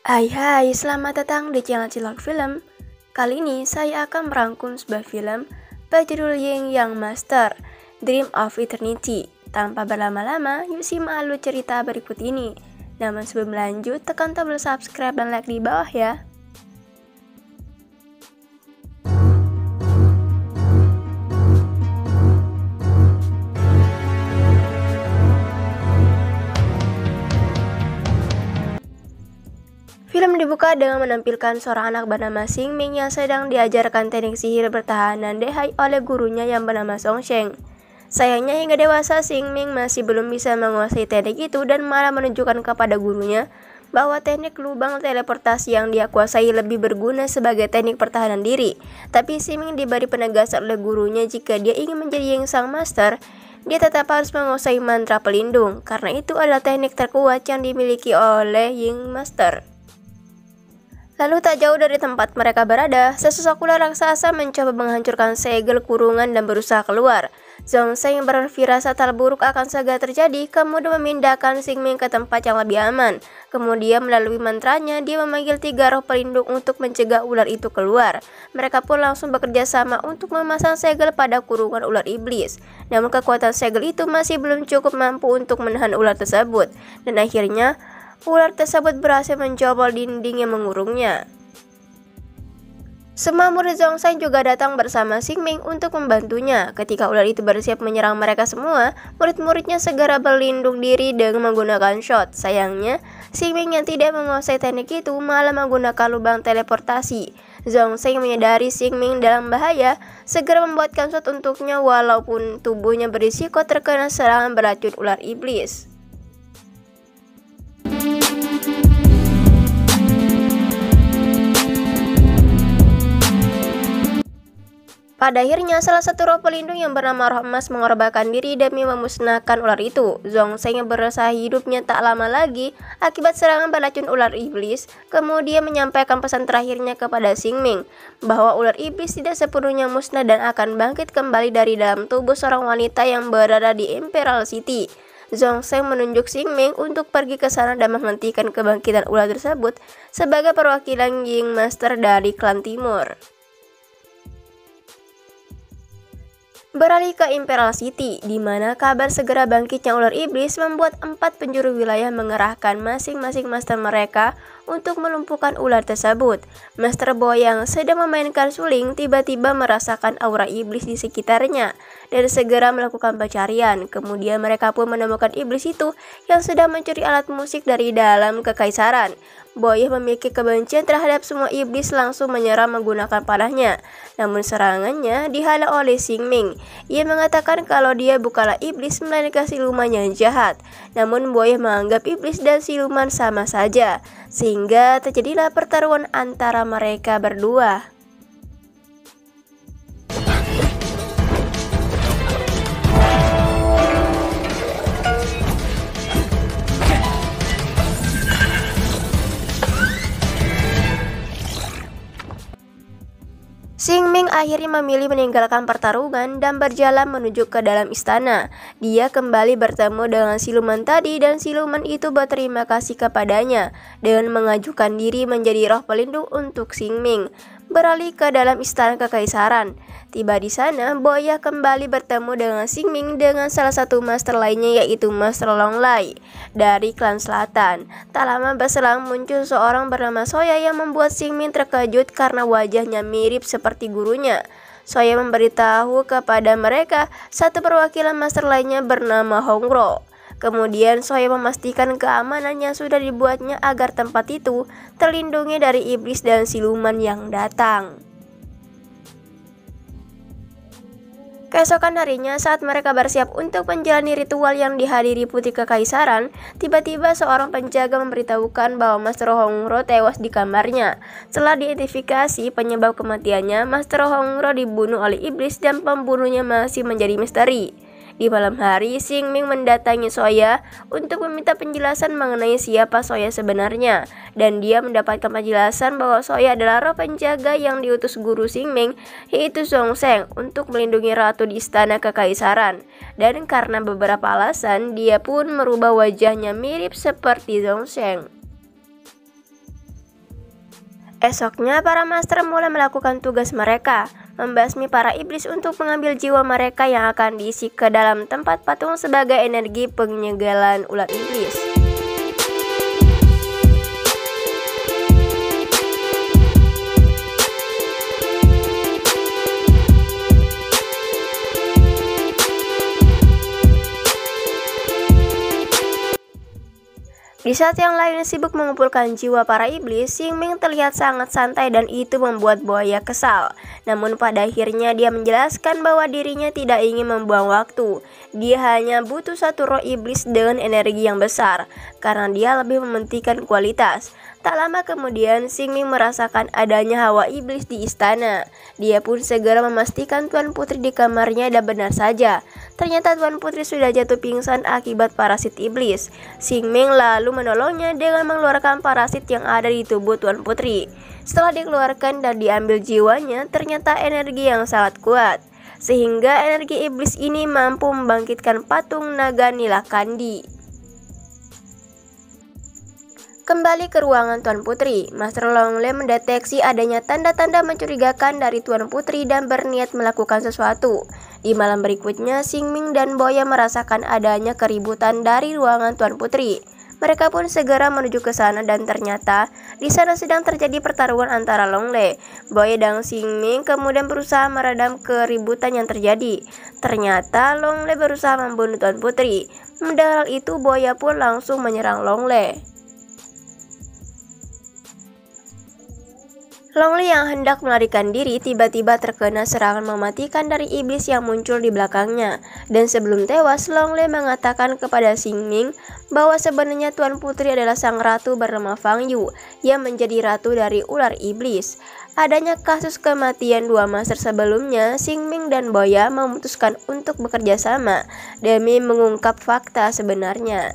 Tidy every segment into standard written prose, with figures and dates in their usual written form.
Hai, selamat datang di channel Cilok Film. Kali ini saya akan merangkum sebuah film berjudul Yin Yang Master, Dream of Eternity. Tanpa berlama-lama, yuk simak alur cerita berikut ini. Namun sebelum lanjut, tekan tombol subscribe dan like di bawah ya. Film dibuka dengan menampilkan seorang anak bernama Xing Ming yang sedang diajarkan teknik sihir bertahanan dehai oleh gurunya yang bernama Song Sheng. Sayangnya hingga dewasa Xing Ming masih belum bisa menguasai teknik itu dan malah menunjukkan kepada gurunya bahwa teknik lubang teleportasi yang dia kuasai lebih berguna sebagai teknik pertahanan diri. Tapi Xing Ming diberi penegasan oleh gurunya jika dia ingin menjadi Yang Sang Master, dia tetap harus menguasai mantra pelindung, karena itu adalah teknik terkuat yang dimiliki oleh Yin Master. Lalu tak jauh dari tempat mereka berada, sesosok ular raksasa mencoba menghancurkan segel kurungan dan berusaha keluar. Zhong Sheng berfirasat hal buruk akan segera terjadi, kemudian memindahkan Xing Ming ke tempat yang lebih aman. Kemudian melalui mantranya, dia memanggil 3 roh pelindung untuk mencegah ular itu keluar. Mereka pun langsung bekerja sama untuk memasang segel pada kurungan ular iblis. Namun kekuatan segel itu masih belum cukup mampu untuk menahan ular tersebut. Dan akhirnya, ular tersebut berhasil menjobol dinding yang mengurungnya. Semua murid Zhong Sheng juga datang bersama Xing Ming untuk membantunya. Ketika ular itu bersiap menyerang mereka semua, murid-muridnya segera berlindung diri dengan menggunakan shot. Sayangnya, Xing Ming yang tidak menguasai teknik itu malah menggunakan lubang teleportasi. Zhong Sheng menyadari Xing Ming dalam bahaya, segera membuatkan shot untuknya walaupun tubuhnya berisiko terkena serangan beracun ular iblis. Pada akhirnya, salah satu roh pelindung yang bernama Roh Emas mengorbankan diri demi memusnahkan ular itu. Zhong Sheng yang berusaha hidupnya tak lama lagi akibat serangan beracun ular iblis, kemudian menyampaikan pesan terakhirnya kepada Xing Ming, bahwa ular iblis tidak sepenuhnya musnah dan akan bangkit kembali dari dalam tubuh seorang wanita yang berada di Imperial City. Zhong Sheng menunjuk Xing Ming untuk pergi ke sana dan menghentikan kebangkitan ular tersebut sebagai perwakilan Yin Master dari klan Timur. Beralih ke Imperial City, di mana kabar segera bangkitnya ular iblis membuat 4 penjuru wilayah mengerahkan masing-masing master mereka untuk melumpuhkan ular tersebut. Master Boy yang sedang memainkan suling tiba-tiba merasakan aura iblis di sekitarnya dan segera melakukan pencarian. Kemudian mereka pun menemukan iblis itu yang sedang mencuri alat musik dari dalam kekaisaran. Boy yang memiliki kebencian terhadap semua iblis langsung menyerang menggunakan panahnya. Namun serangannya dihalau oleh Xing Ming. Ia mengatakan kalau dia bukanlah iblis melainkan siluman yang jahat. Namun Boy menganggap iblis dan siluman sama saja, sehingga terjadilah pertarungan antara mereka berdua. Xing Ming akhirnya memilih meninggalkan pertarungan dan berjalan menuju ke dalam istana. Dia kembali bertemu dengan siluman tadi dan siluman itu berterima kasih kepadanya dengan mengajukan diri menjadi roh pelindung untuk Xing Ming. Beralih ke dalam istana kekaisaran. Tiba di sana, Boya kembali bertemu dengan Xing Ming dengan salah satu master lainnya, yaitu Master Long Lai dari klan selatan. Tak lama berselang muncul seorang bernama Soya yang membuat Xing Ming terkejut karena wajahnya mirip seperti gurunya. Soya memberitahu kepada mereka satu perwakilan master lainnya bernama Hongro. Kemudian Soya memastikan keamanan yang sudah dibuatnya agar tempat itu terlindungi dari iblis dan siluman yang datang. Keesokan harinya, saat mereka bersiap untuk menjalani ritual yang dihadiri putri kekaisaran, tiba-tiba seorang penjaga memberitahukan bahwa Master Hongro tewas di kamarnya. Setelah diidentifikasi penyebab kematiannya, Master Hongro dibunuh oleh iblis dan pembunuhnya masih menjadi misteri. Di malam hari, Xing Ming mendatangi Soya untuk meminta penjelasan mengenai siapa Soya sebenarnya, dan dia mendapatkan penjelasan bahwa Soya adalah roh penjaga yang diutus guru Xing Ming, yaitu Zhong Sheng, untuk melindungi ratu di istana kekaisaran. Dan karena beberapa alasan, dia pun merubah wajahnya mirip seperti Zhong Sheng. Esoknya, para master mulai melakukan tugas mereka, membasmi para iblis untuk mengambil jiwa mereka yang akan diisi ke dalam tempat patung sebagai energi penyegalan ulat iblis. Di saat yang lain sibuk mengumpulkan jiwa para iblis, Xing Ming terlihat sangat santai dan itu membuat buaya kesal. Namun pada akhirnya dia menjelaskan bahwa dirinya tidak ingin membuang waktu. Dia hanya butuh satu roh iblis dengan energi yang besar, karena dia lebih mementingkan kualitas. Tak lama kemudian, Xing Ming merasakan adanya hawa iblis di istana. Dia pun segera memastikan Tuan Putri di kamarnya dan benar saja. Ternyata Tuan Putri sudah jatuh pingsan akibat parasit iblis. Xing Ming lalu menolongnya dengan mengeluarkan parasit yang ada di tubuh Tuan Putri. Setelah dikeluarkan dan diambil jiwanya, ternyata energi yang sangat kuat. Sehingga energi iblis ini mampu membangkitkan patung naga Nilakandi. Kembali ke ruangan Tuan Putri, Master Longley mendeteksi adanya tanda-tanda mencurigakan dari Tuan Putri dan berniat melakukan sesuatu. Di malam berikutnya, Xing Ming dan Boya merasakan adanya keributan dari ruangan Tuan Putri. Mereka pun segera menuju ke sana dan ternyata di sana sedang terjadi pertarungan antara Longley. Boya dan Xing Ming kemudian berusaha meredam keributan yang terjadi. Ternyata Longley berusaha membunuh Tuan Putri. Mendengar hal itu, Boya pun langsung menyerang Longley. Longley yang hendak melarikan diri tiba-tiba terkena serangan mematikan dari iblis yang muncul di belakangnya. Dan sebelum tewas, Longley mengatakan kepada Xing Ming bahwa sebenarnya Tuan Putri adalah sang ratu bernama Fang Yu yang menjadi ratu dari ular iblis. Adanya kasus kematian dua master sebelumnya, Xing Ming dan Boya memutuskan untuk bekerja sama demi mengungkap fakta sebenarnya.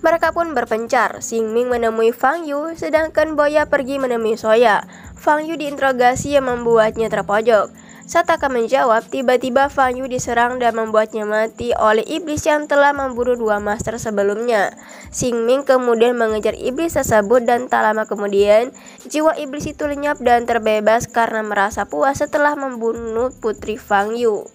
Mereka pun berpencar. Xing Ming menemui Fang Yu, sedangkan Boya pergi menemui Soya. Fang Yu diinterogasi yang membuatnya terpojok. Saat akan menjawab, tiba-tiba Fang Yu diserang dan membuatnya mati oleh iblis yang telah membunuh dua master sebelumnya. Xing Ming kemudian mengejar iblis tersebut dan tak lama kemudian, jiwa iblis itu lenyap dan terbebas karena merasa puas setelah membunuh putri Fang Yu.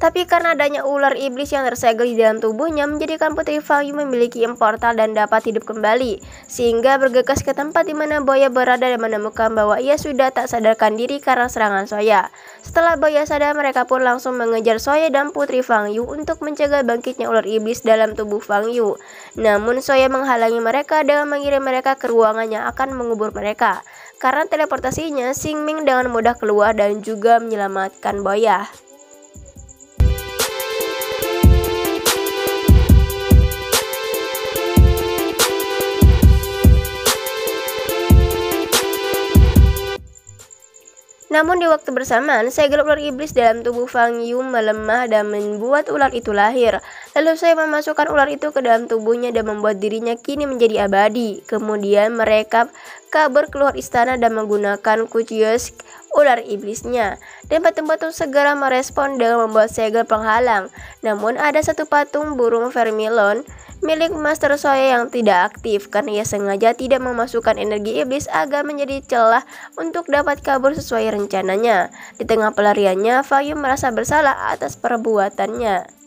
Tapi karena adanya ular iblis yang tersegel di dalam tubuhnya menjadikan Putri Fang Yu memiliki portal dan dapat hidup kembali, sehingga bergegas ke tempat di mana Boya berada dan menemukan bahwa ia sudah tak sadarkan diri karena serangan Soya. Setelah Boya sadar, mereka pun langsung mengejar Soya dan Putri Fang Yu untuk mencegah bangkitnya ular iblis dalam tubuh Fang Yu. Namun Soya menghalangi mereka dengan mengirim mereka ke ruangan yang akan mengubur mereka. Karena teleportasinya, Xing Ming dengan mudah keluar dan juga menyelamatkan Boya. Namun di waktu bersamaan, segel ular iblis dalam tubuh Fang Yu melemah dan membuat ular itu lahir. Lalu saya memasukkan ular itu ke dalam tubuhnya dan membuat dirinya kini menjadi abadi. Kemudian mereka kabur keluar istana dan menggunakan kucius ular iblisnya. Dan patung-patung segera merespon dengan membuat segel penghalang. Namun ada satu patung burung vermilion milik Master Soya yang tidak aktif karena ia sengaja tidak memasukkan energi iblis agar menjadi celah untuk dapat kabur sesuai rencananya. Di tengah pelariannya, Fang Yu merasa bersalah atas perbuatannya.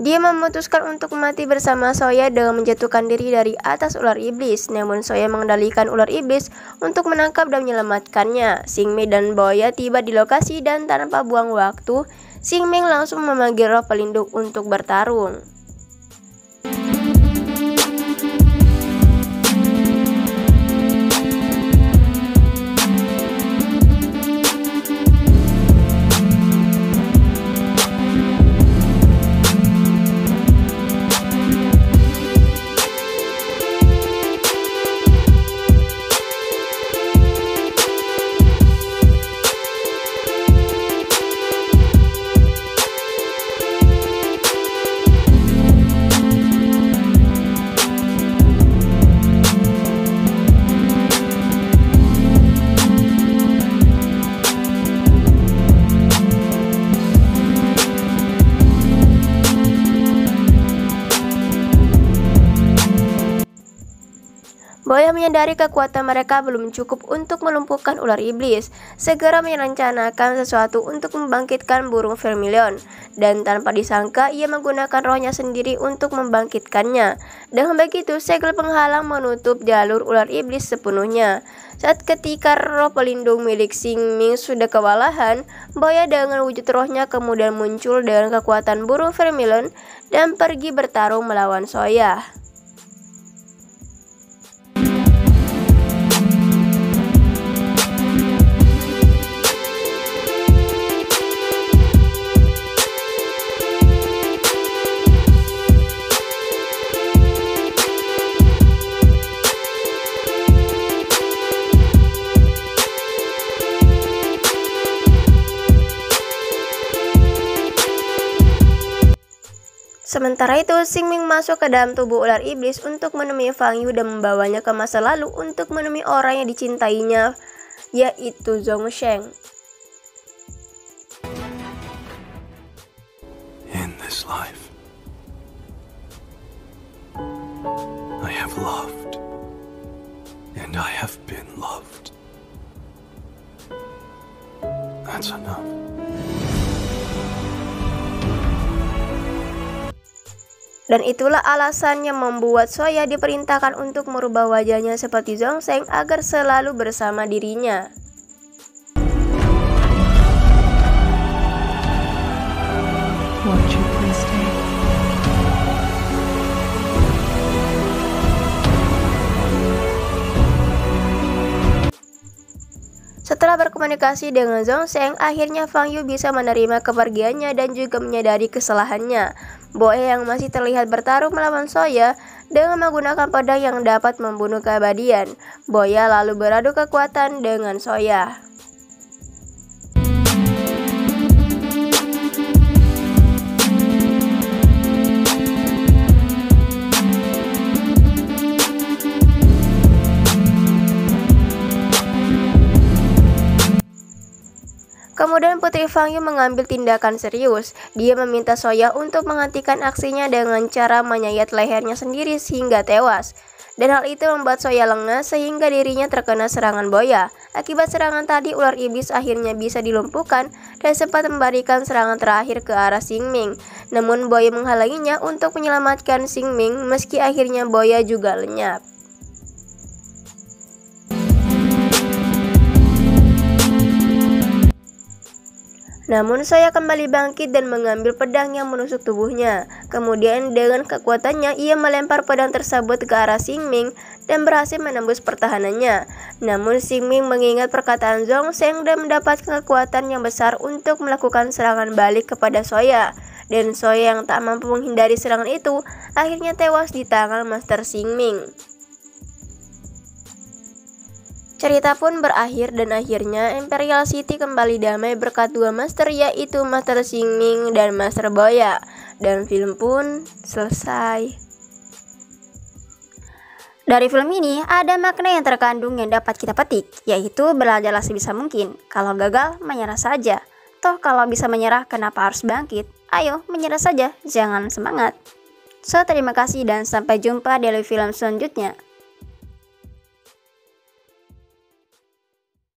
Dia memutuskan untuk mati bersama Soya dengan menjatuhkan diri dari atas ular iblis. Namun Soya mengendalikan ular iblis untuk menangkap dan menyelamatkannya. Xing Ming dan Boya tiba di lokasi dan tanpa buang waktu, Xing Ming langsung memanggil roh pelindung untuk bertarung. Boya menyadari kekuatan mereka belum cukup untuk melumpuhkan ular iblis, segera merencanakan sesuatu untuk membangkitkan burung vermilion, dan tanpa disangka ia menggunakan rohnya sendiri untuk membangkitkannya. Dengan begitu, segel penghalang menutup jalur ular iblis sepenuhnya. Saat ketika roh pelindung milik Xing Ming sudah kewalahan, Boya dengan wujud rohnya kemudian muncul dengan kekuatan burung vermilion dan pergi bertarung melawan Soya. Sementara itu, Xing Ming masuk ke dalam tubuh ular iblis untuk menemui Fang Yu dan membawanya ke masa lalu untuk menemui orang yang dicintainya, yaitu Zhong Sheng. In this life, I have loved, and I have been loved. That's enough. Dan itulah alasannya membuat Soya diperintahkan untuk merubah wajahnya seperti Zhong Sheng agar selalu bersama dirinya. Setelah berkomunikasi dengan Zhong Sheng, akhirnya Fang Yu bisa menerima kepergiannya dan juga menyadari kesalahannya. Boya yang masih terlihat bertarung melawan Soya dengan menggunakan pedang yang dapat membunuh keabadian. Boya lalu beradu kekuatan dengan Soya. Kemudian Putri Fang Yu mengambil tindakan serius. Dia meminta Soya untuk menghentikan aksinya dengan cara menyayat lehernya sendiri sehingga tewas. Dan hal itu membuat Soya lengah sehingga dirinya terkena serangan Boya. Akibat serangan tadi, ular iblis akhirnya bisa dilumpuhkan dan sempat memberikan serangan terakhir ke arah Xing Ming. Namun Boya menghalanginya untuk menyelamatkan Xing Ming meski akhirnya Boya juga lenyap. Namun Soya kembali bangkit dan mengambil pedang yang menusuk tubuhnya. Kemudian dengan kekuatannya ia melempar pedang tersebut ke arah Xing Ming dan berhasil menembus pertahanannya. Namun Xing Ming mengingat perkataan Zhong Sheng dan mendapatkan kekuatan yang besar untuk melakukan serangan balik kepada Soya. Dan Soya yang tak mampu menghindari serangan itu akhirnya tewas di tangan Master Xing Ming. Cerita pun berakhir dan akhirnya Imperial City kembali damai berkat dua master, yaitu Master Xing Ming dan Master Boya. Dan film pun selesai. Dari film ini ada makna yang terkandung yang dapat kita petik, yaitu belajarlah sebisa mungkin. Kalau gagal, menyerah saja. Toh kalau bisa menyerah, kenapa harus bangkit? Ayo, menyerah saja, jangan semangat. So, terima kasih dan sampai jumpa di film selanjutnya.